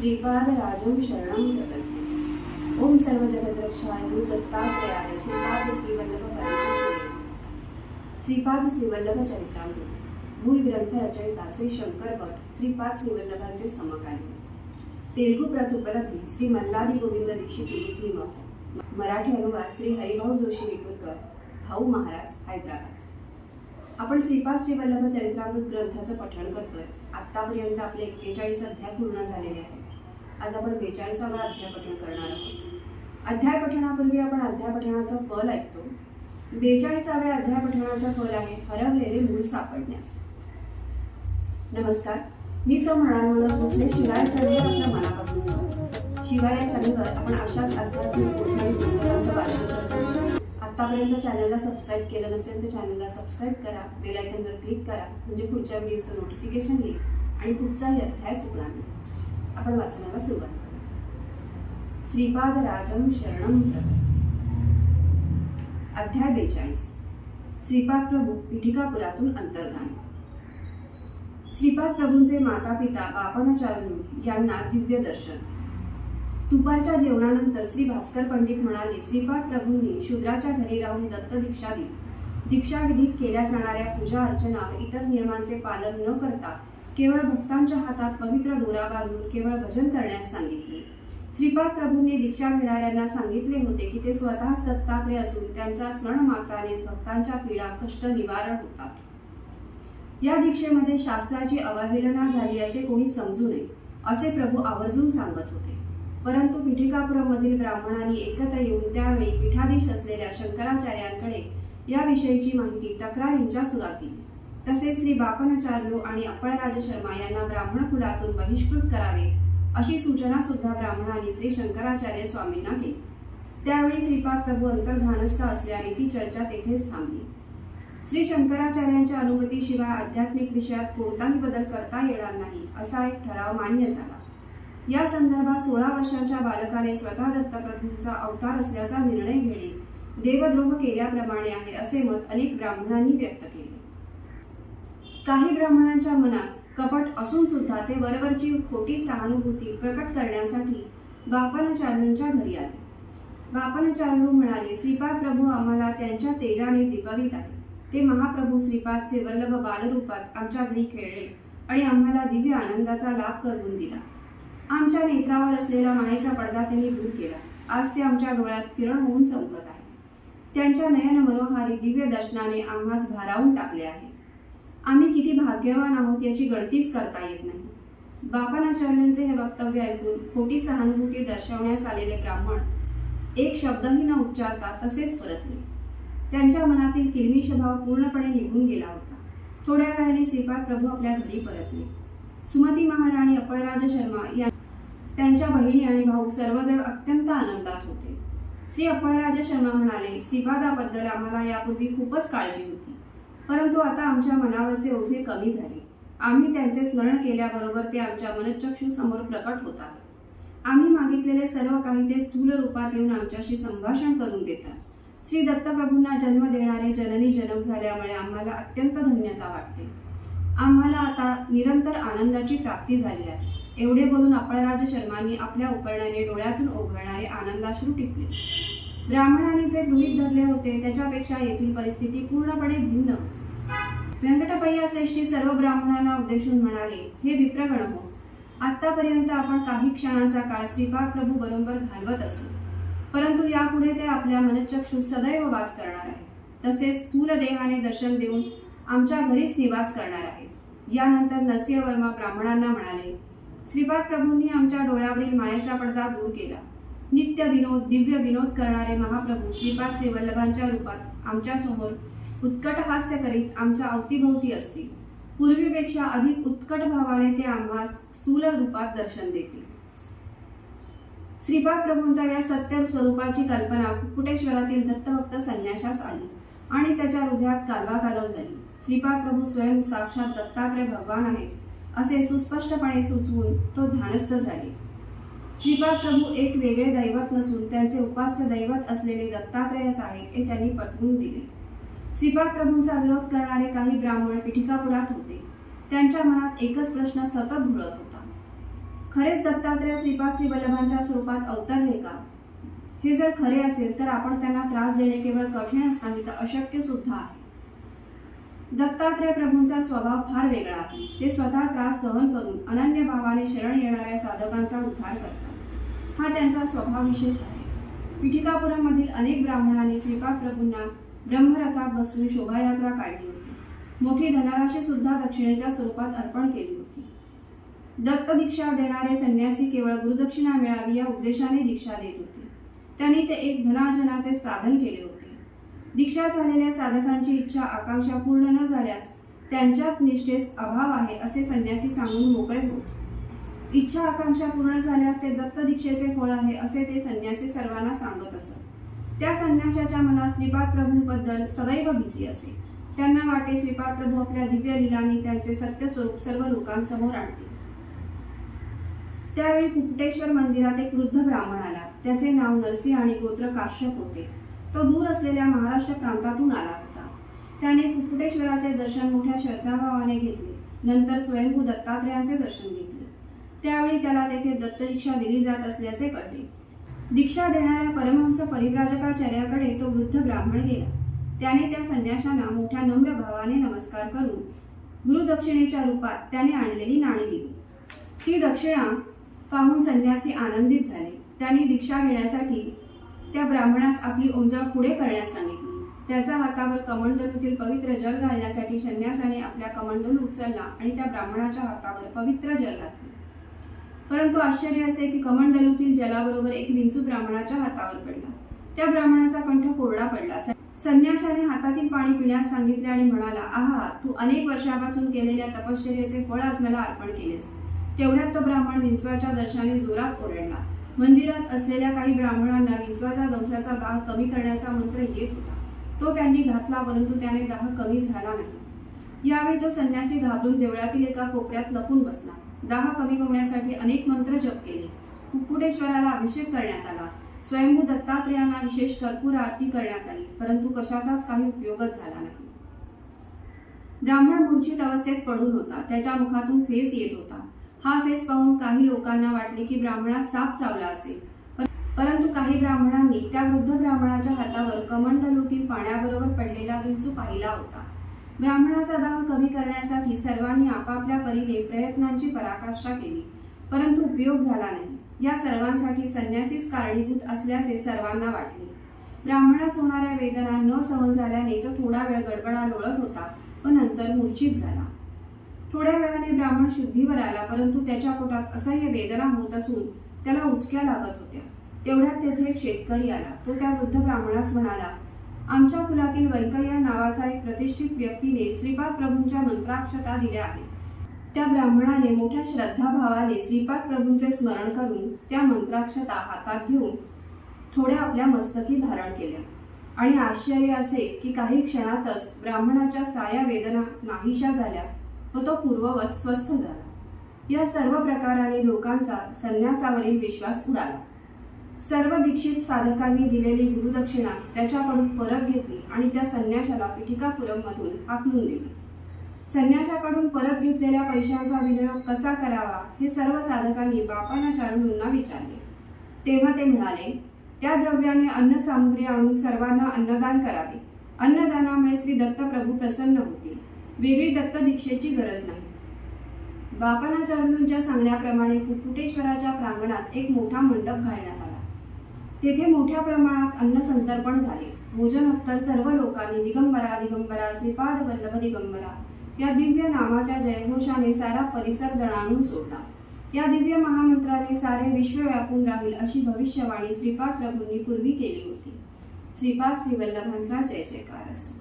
श्रीपादराजं शरणं प्रपद्ये। ओम सर्व जगद्रक्षाय दत्तात्रेयाय श्रीपाद श्रीवल्लभ परमात्मने। श्रीपाद श्रीवल्लभ चरित्रामृत मूल ग्रंथ रचयिता श्री शंकर भट श्रीपाद श्रीवल्लभांचे समकालीन। तेलुगू प्रत उपलब्धी श्री मल्लादी गोविंद दीक्षित भीम। मराठी अनुवाद श्री हरिभाऊ जोशी विपुलकर भाऊ महाराज हैदराबाद। आपण श्रीपाद श्रीवल्लभ चरित्रामृत ग्रंथाचं पठण करतोय। आतापर्यंत आपले 41 अध्याय पूर्ण झालेले आहेत। आज आपण 42वा अध्याय पठण करणार आहोत। अध्याय पठणापूर्वी आपण अध्याय पठणाचं फल ऐकतो। 42व्या अध्याय पठणाचं फल आहे हरवलेले मूल सापडण्यास। नमस्कार, मी सौ मृणाल कुठले शिवाय चॅनलवर आपल्या मनापासून स्वागत। शिवाय या चॅनलवर आपण अशाच आध्यात्मिक कुठल्याही पुस्तकांचं वाचन करतो। आतापर्यंत चॅनलला सबस्क्राईब केलं नसेल तर चॅनलला सबस्क्राईब करा, बेल आयकॉनवर क्लिक करा, म्हणजे पुढच्या व्हिडिओचं नोटिफिकेशन येईल आणि पुढचाही अध्याय चुकणार नाही। आपण वाचनाला सुरुवात करू। श्रीपादराजं शरणं प्रपद्ये। अध्याय 42। श्रीपाद प्रभू पीठिकापुरातून अंतर्धान। श्रीपाद प्रभूंचे माता पिता बापनाचार्य यांना दिव्य दर्शन। दुपारच्या जेवणानंतर श्री भास्कर पंडित म्हणाले, श्रीपाद प्रभूंनी शूद्राच्या घरी राहून दत्त दीक्षा दिली। दीक्षाविधीत केल्या जाणाऱ्या पूजा अर्चना व इतर नियमांचे पालन न करता केवळ भक्तांच्या हातात पवित्र दोरा बांधून केवळ भजन करण्यास सांगितले। श्रीपाद प्रभूंनी दीक्षा घेणाऱ्यांना सांगितले होते की ते स्वतःच दत्तात्रेय असून त्यांचा स्मरण मात्रानेच भक्तांच्या पीडा कष्ट निवारण होतात। या दीक्षेमध्ये शास्त्राची अवहेलना झाली असे कोणी समजू नये असे प्रभू आवर्जून सांगत होते। परंतु पीठिकापुरमधील ब्राह्मणांनी एकत्र येऊन त्यावेळी पीठाधीश असलेल्या शंकराचार्यांकडे याविषयीची माहिती तक्रारींच्या सुरात दिली। तसेच श्री बापनाचार्य आणि अप्पळराज शर्मा यांना ब्राह्मण कुलातून बहिष्कृत करावे अशी सूचना सुद्धा ब्राह्मणांनी श्री शंकराचार्य स्वामींना केली। त्यावेळी श्रीपाद प्रभू अंतर्धानस्थ असल्याने ती चर्चा तेथेच थांबली। श्री शंकराचार्यांच्या अनुमतीशिवाय आध्यात्मिक विषयात कोणताही बदल करता येणार नाही असा एक ठराव मान्य झाला। या संदर्भात 16 वर्षांच्या बालकाने स्वतः दत्तप्रभूंचा अवतार असल्याचा निर्णय घेणे देवद्रोह केल्याप्रमाणे आहे असे मत अनेक ब्राह्मणांनी व्यक्त केले। काही ब्राह्मणांच्या मनात कपट असून सुद्धा ते वरवरची खोटी सहानुभूती प्रकट करण्यासाठी बापनाचार्यांच्या घरी आले। बापनाचार्य म्हणाले, श्रीपाद प्रभू आम्हाला त्यांच्या तेजाने दिपवित आहे। ते महाप्रभू श्रीपाद श्रीवल्लभ बालरूपात आमच्या घरी खेळले आणि आम्हाला दिव्य आनंदाचा लाभ करून दिला। आमच्या नेत्रावर असलेला मायेचा पडदा त्यांनी दूर केला। आज ते आमच्या डोळ्यात किरण होऊन चमकत आहे। त्यांच्या नयन मनोहारी दिव्य दर्शनाने आम्हास भारावून टाकले आहे। आम्ही किती भाग्यवान आहोत याची गणतीच करता येत नाही। बापनाचार्यांचे हे वक्तव्य ऐकून खोटी सहानुभूती दर्शवण्यास आलेले ब्राह्मण एक शब्दही न उच्चारता तसेच परतले। त्यांच्या मनातील किलमिष भाव पूर्णपणे निघून गेला होता। थोड्या वेळाने श्रीपाद प्रभू आपल्या घरी परतले। सुमती महाराणी अप्पळराज शर्मा या त्यांच्या बहिणी आणि भाऊ सर्वजण अत्यंत आनंदात होते। श्री अप्पळराज शर्मा म्हणाले, श्रीपादाबद्दल आम्हाला यापूर्वी खूपच काळजी होती, परंतु आता आमच्या मनावरचे ओझे कमी झाले। आम्ही त्यांचे स्मरण केल्याबरोबर ते आमच्या मनःचक्षू समोर प्रकट होतात। आम्ही मागितलेले सर्व काही ते स्थूल रूपात येऊन आमच्याशी संभाषण करून देतात। श्री दत्तप्रभूंना जन्म देणारे जननी जनक झाल्यामुळे आम्हाला अत्यंत धन्यता वाटते। आम्हाला आता निरंतर आनंदाची प्राप्ती झाली आहे। एवढे बोलून अप्पळराज शर्मांनी आपल्या उपरण्याने डोळ्यातून ओघळणारे आनंदाश्रू टिपले। ब्राह्मणांनी जे गृहीत धरले होते त्याच्यापेक्षा येथील परिस्थिती पूर्णपणे भिन्न। व्यंकटपय्या श्रेष्ठी सर्व ब्राह्मणांना उद्देशून म्हणाले, हे विप्रगण हो, आतापर्यंत आपण काही क्षणांचा काळ श्रीपाद प्रभू बरोबर घालवत असू, परंतु यापुढे ते आपल्या मनःचक्षुत सदैव वास करणार आहे। तसेच स्थूल देहाने दर्शन देऊन आमच्या घरीच निवास करणार आहे। यानंतर नरसिंहवर्मा ब्राह्मणांना म्हणाले, श्रीपाद प्रभूंनी आमच्या डोळ्यावरील मायेचा पडदा दूर केला। नित्य विनोद दिव्य विनोद करणारे महाप्रभू श्रीपाद श्रीवल्लभांच्या रूपात आमच्या समोर उत्कट हास्य करीत आमच्या अवतीभोवती असतील। पूर्वीपेक्षा अधिक उत्कट भावाने ते आम्हास स्थूल रूपात दर्शन देतील। श्रीपाद प्रभूंच्या या सत्य स्वरूपाची कल्पना कुकुटेश्वरातील दत्तभक्त संन्याशास आली आणि त्याच्या हृदयात कालवाकालव झाली। श्रीपाद प्रभू स्वयं साक्षात दत्तात्रेय भगवान आहेत असे सुस्पष्टपणे सुचवून तो ध्यानस्थ झाले। श्रीपाद प्रभू एक वेगळे दैवत नसून त्यांचे उपास्य दैवत असलेले दत्तात्रेयच आहेत हे त्यांनी पटवून दिले। श्रीपाद प्रभूंचा विरोध करणारे काही ब्राह्मण पीठिकापुरात होते। त्यांच्या मनात एकच प्रश्न सतत घुळत होता, खरेच दत्तात्रय श्रीपाद श्री वल्लभांच्या स्वरूपात अवतरले का? हे जर खरे असेल तर आपण त्यांना त्रास देणे केवळ कठीणच नाही तर अशक्य सुद्धा आहे. दत्तात्रय प्रभूंचा स्वभाव फार वेगळा आहे. ते स्वतः त्रास सहन करून अनन्य भावाने शरण येणाऱ्या साधकांचा उद्धार करतात. हा त्यांचा स्वभाव विशेष आहे. पिठिकापुरामधील अनेक ब्राह्मणांनी श्रीपाद प्रभूंना ब्रह्मरथात बसवून शोभायात्रा काढली होती. मोठी धनराशी सुद्धा दक्षिणेच्या स्वरूपात अर्पण केली होती. दत्त दीक्षा देणारे संन्यासी केवळ गुरुदक्षिणा मिळावी या उद्देशाने दीक्षा देत होते. त्यांनी ते एक धनार्जनाचे साधन केले होते. दीक्षा झालेल्या साधकांची इच्छा आकांक्षा पूर्ण न झाल्यास त्यांच्यात निष्ठेस अभाव आहे असे संन्यासी सांगून मोकळे होत. इच्छा आकांक्षा पूर्ण झाल्यास ते दत्त दीक्षेचे फळ आहे असे ते संन्यासी सर्वांना सांगत असत. त्या संन्याशाच्या मनात श्रीपाद प्रभूंबद्दल सदैव भीती असे. त्यांना वाटे श्रीपाद प्रभू आपल्या दिव्य लीलांनी त्यांचे सत्य स्वरूप सर्व लोकांसमोर आणतील. त्यावेळी कुकुटेश्वर मंदिरात एक वृद्ध ब्राह्मण आला. त्याचे नाव नरसिंह आणि गोत्र काश्यप होते. तो दूर असलेल्या महाराष्ट्र प्रांतातून आला होता. त्याने कुकुटेश्वराचे दर्शन मोठ्या श्रद्धाभावाने घेतले. नंतर स्वयंभू दत्तात्रयांचे दर्शन घेतले. त्यावेळी त्याला तेथे दत्तदीक्षा दिली जात असल्याचे कळले. दीक्षा देणाऱ्या परमहंस परिव्राजकाचार्याकडे तो वृद्ध ब्राह्मण गेला. त्याने त्या संन्याशांना मोठ्या नम्र भावाने नमस्कार करून गुरुदक्षिणेच्या रूपात त्याने आणलेली नाणी दिली. ती दक्षिणा पाहून संन्यासी आनंदित झाले. त्यांनी दीक्षा घेण्यासाठी त्या ब्राह्मणास आपली ओंजळ पुढे करण्यास सांगितली. त्याच्या हातावर कमंडलूतील पवित्र जल घालण्यासाठी संन्यासाने आपल्या कमंडलू उचलला आणि त्या ब्राह्मणाच्या हातावर पवित्र जल घातले. परंतु आश्चर्य असे की कमंडलूतील जलाबरोबर एक विंचू ब्राह्मणाच्या हातावर पडला. त्या ब्राह्मणाचा कंठ कोरडा पडला. संन्याशाने हातातील पाणी पिण्यास सांगितले आणि म्हणाला, आहा, तू अनेक वर्षापासून केलेल्या तपश्चर्येचे फळ आज मला अर्पण केलेस. तेवढ्यात तो ब्राह्मण विंचवाच्या दर्शनाने जोरात ओरडला. मंदिरात असलेल्या काही ब्राह्मणांना विंचवाच्या दंशाचा दाह कमी करण्याचा मंत्र येत होता. तो त्यांनी घातला, परंतु त्याने दाह कमी झाला नाही. यावेळी तो संन्यासी घाबरून देवळातील एका कोपऱ्यात लपून बसला. दाह कमी होण्यासाठी अनेक मंत्र जप केले. कुकुटेश्वराला अभिषेक करण्यात आला. स्वयंभू दत्तात्रयांना विशेष कर्पूर आरती करण्यात आली, परंतु कशाचाच काही उपयोगच झाला नाही. ब्राह्मण मूर्छित अवस्थेत पडून होता. त्याच्या मुखातून फेस येत होता. हा फेस पाहून काही लोकांना वाटले की ब्राह्मणास साप चावला असेल, परंतु काही ब्राह्मणांनी त्या वृद्ध ब्राह्मणाच्या हातावर कमंडलूतील पाण्याबरोबर पडलेला विंचू पाहिला होता. ब्राह्मणाचा दाह कमी करण्यासाठी सर्वांनी आपापल्या परीने प्रयत्नांची पराकाष्ठा केली, परंतु उपयोग झाला नाही. या सर्वांसाठी संन्यासीच कारणीभूत असल्याचे सर्वांना वाटले. ब्राह्मणास होणाऱ्या वेदना न सहन झाल्याने तो थोडा वेळ गडबडा लोळत होता व नंतर मूर्छित झाला. थोड्या वेळाने ब्राह्मण शुद्धीवर आला, परंतु त्याच्या पोटात असह्य वेदना होत असून त्याला उचक्या लागत होत्या. तेवढ्यात तेथे एक शेतकरी आला. तो त्या वृद्ध ब्राह्मणास म्हणाला, आमच्या कुलातील वैकय्या नावाचा एक प्रतिष्ठित व्यक्तीने श्रीपाद प्रभूंच्या मंत्राक्षता दिल्या आहेत. त्या ब्राह्मणाने मोठ्या श्रद्धाभावाने श्रीपाद प्रभूंचे स्मरण करून त्या मंत्राक्षता हातात घेऊन थोड्या आपल्या मस्तकी धारण केल्या. आणि आश्चर्य असे की काही क्षणातच ब्राह्मणाच्या साऱ्या वेदना नाहीशा झाल्या व तो पूर्ववत स्वस्थ झाला. या सर्व प्रकाराने लोकांचा संन्यासावरील विश्वास उडाला. सर्व दीक्षित साधकांनी दिलेली गुरुदक्षिणा त्याच्याकडून परत घेतली आणि त्या संन्याशाला पिठिकापुरममधून हाकलून दिली. संन्याशाकडून परत घेतलेल्या पैशांचा विनियोग कसा करावा हे सर्व साधकांनी बापानाचार्यूंना विचारले. तेव्हा ते म्हणाले, त्या द्रव्याने अन्न सामुग्री आणून सर्वांना अन्नदान करावे. अन्नदानामुळे श्री दत्तप्रभू प्रसन्न होतील. वेगळी दत्त दीक्षेची गरज नाही. बापानाचार्यूंच्या सांगण्याप्रमाणे कुकुटेश्वराच्या प्रांगणात एक मोठा मंडप घालण्यात आला. तेथे मोठ्या प्रमाणात अन्न संतर्पण झाले. भोजनोत्तर सर्व लोकांनी दिगंबरा दिगंबरा श्रीपाद वल्लभ दिगंबरा या दिव्य नामाच्या जयघोषाने सारा परिसर दणाणून सोडला. या दिव्य महामंत्राने सारे विश्व व्यापून राहील अशी भविष्यवाणी श्रीपाद प्रभूंनी पूर्वी केली होती. श्रीपाद श्री वल्लभांचा जय जयकार असो.